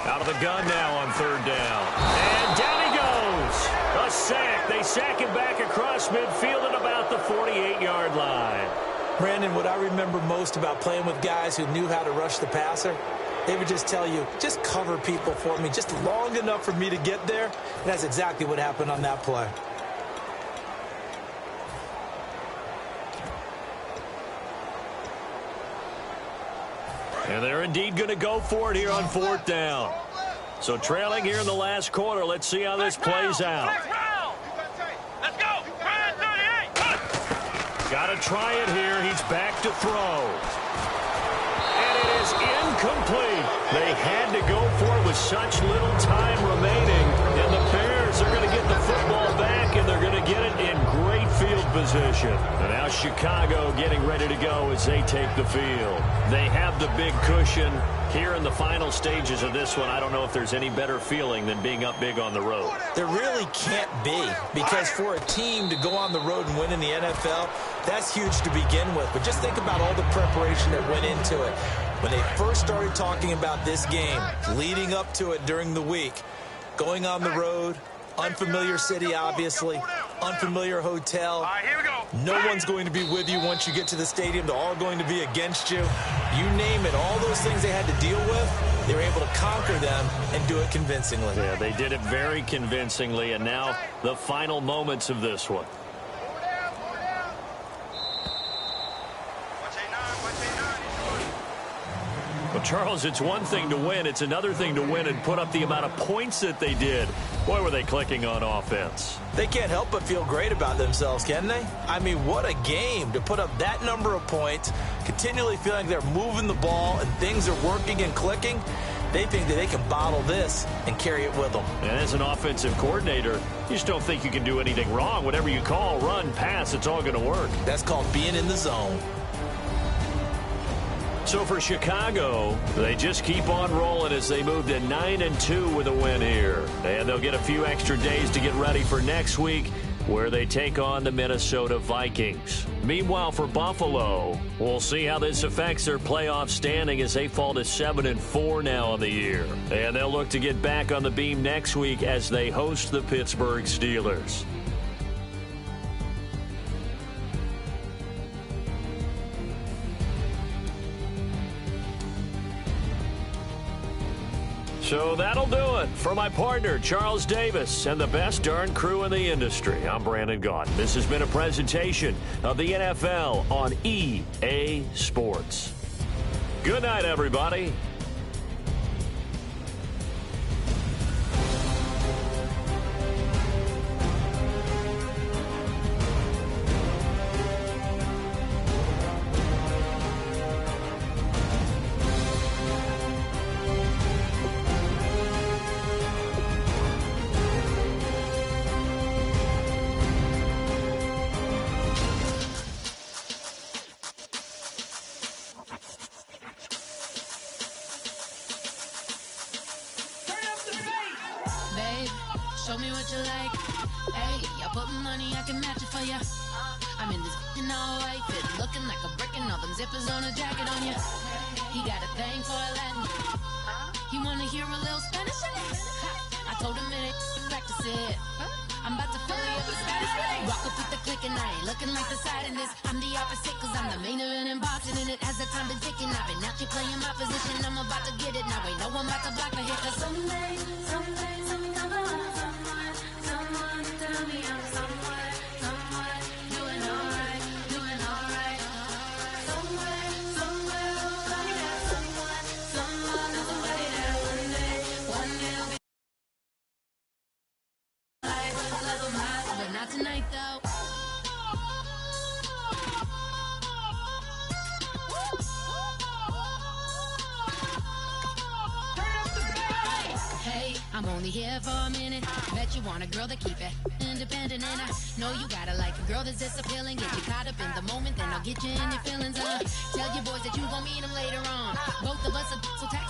Out of the gun now on 3rd down. And down he goes. A sack. They sack him back across midfield at about the 48-yard line. Brandon, what I remember most about playing with guys who knew how to rush the passer, they would just tell you, just cover people for me, just long enough for me to get there. And that's exactly what happened on that play. And they're indeed going to go for it here on 4th down. So trailing here in the last quarter, let's see how this plays out. Let's go. Fire 38. Got to try it here. He's back to throw. And it is incomplete. They had to go for it with such little time remaining. And the Bears are going to get the football back, and they're going to get it in great field position. And now Chicago getting ready to go as they take the field. They have the big cushion. Here in the final stages of this one, I don't know if there's any better feeling than being up big on the road. There really can't be, because for a team to go on the road and win in the NFL, that's huge to begin with. But just think about all the preparation that went into it. When they first started talking about this game, leading up to it during the week, going on the road, unfamiliar city, obviously, unfamiliar hotel. All right, here we go. No one's going to be with you once you get to the stadium. They're all going to be against you. You name it, all those things they had to deal with, they were able to conquer them and do it convincingly. Yeah, they did it very convincingly, and now the final moments of this one. Well, Charles, it's one thing to win. It's another thing to win and put up the amount of points that they did. Boy, were they clicking on offense. They can't help but feel great about themselves, can they? I mean, what a game to put up that number of points, continually feeling like they're moving the ball and things are working and clicking. They think that they can bottle this and carry it with them. And as an offensive coordinator, you just don't think you can do anything wrong. Whatever you call, run, pass, it's all going to work. That's called being in the zone. So for Chicago, they just keep on rolling as they move to 9-2 with a win here. And they'll get a few extra days to get ready for next week, where they take on the Minnesota Vikings. Meanwhile, for Buffalo, we'll see how this affects their playoff standing as they fall to 7-4 now on the year. And they'll look to get back on the beam next week as they host the Pittsburgh Steelers. So that'll do it for my partner, Charles Davis, and the best darn crew in the industry. I'm Brandon Gaudin. This has been a presentation of the NFL on EA Sports. Good night, everybody. Show me what you like. Hey, I put money, I can match it for ya. I'm in this in all white fit, looking like a brick and all them zippers on a jacket on ya. He got a thing for a Latin. He wanna hear a little Spanish in it. I told him it ain't practice it. I'm about to fill you up with Spanish. Walk up with the click and I ain't looking like the side in this. I'm the opposite cause I'm the main event and boxing in it. As the time been ticking, I've been out here playing my position. I'm about to get it now. Ain't no one about to block the hit. Cause someday, something come along. Someone tell me I'm somewhere, doing alright. Somewhere, somebody there, somebody there. One day will be love of mine, but not tonight though. Hey, I'm only here for a minute. Bet you want a girl that keep it independent, and I know you gotta like a girl that's disappealing. Get you caught up in the moment, then I'll get you in your feelings. Tell your boys that you gon' meet them later on. Both of us are so tacky.